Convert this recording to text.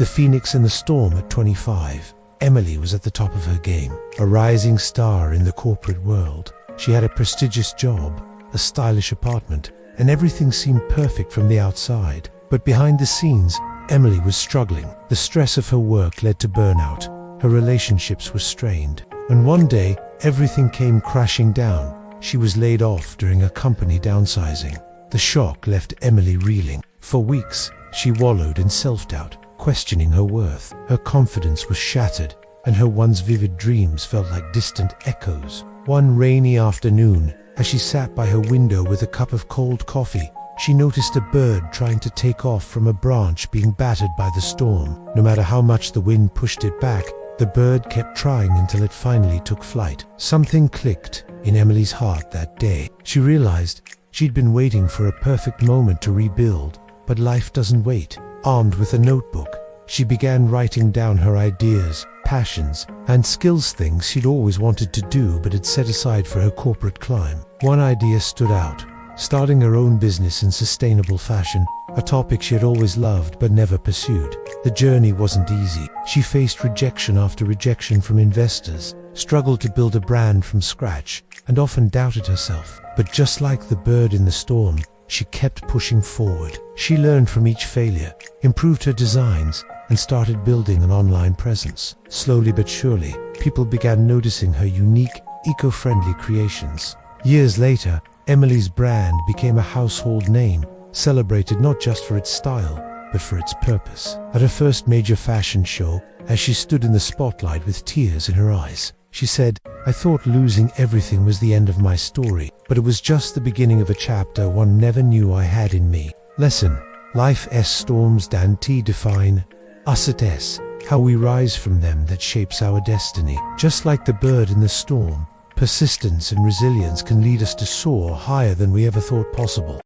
The phoenix in the storm at 25, Emily was at the top of her game, a rising star in the corporate world. She had a prestigious job, a stylish apartment, and everything seemed perfect from the outside. But behind the scenes, Emily was struggling. The stress of her work led to burnout. Her relationships were strained. And one day, everything came crashing down. She was laid off during a company downsizing. The shock left Emily reeling. For weeks, she wallowed in self-doubt, questioning her worth. Her confidence was shattered, and her once vivid dreams felt like distant echoes. One rainy afternoon, as she sat by her window with a cup of cold coffee, she noticed a bird trying to take off from a branch being battered by the storm. No matter how much the wind pushed it back, the bird kept trying until it finally took flight. Something clicked in Emily's heart that day. She realized she'd been waiting for a perfect moment to rebuild, but life doesn't wait. Armed with a notebook, she began writing down her ideas, passions, and skills, things she'd always wanted to do but had set aside for her corporate climb. One idea stood out: starting her own business in sustainable fashion, a topic she had always loved but never pursued. The journey wasn't easy. She faced rejection after rejection from investors, struggled to build a brand from scratch, and often doubted herself. But just like the bird in the storm, she kept pushing forward. She learned from each failure, improved her designs, and started building an online presence. Slowly but surely, people began noticing her unique, eco-friendly creations. Years later, Emily's brand became a household name, celebrated not just for its style, but for its purpose. At her first major fashion show, as she stood in the spotlight with tears in her eyes, she said, "I thought losing everything was the end of my story, but it was just the beginning of a chapter one never knew I had in me." Lesson: life's storms don't define us, it's how we rise from them that shapes our destiny. Just like the bird in the storm, persistence and resilience can lead us to soar higher than we ever thought possible.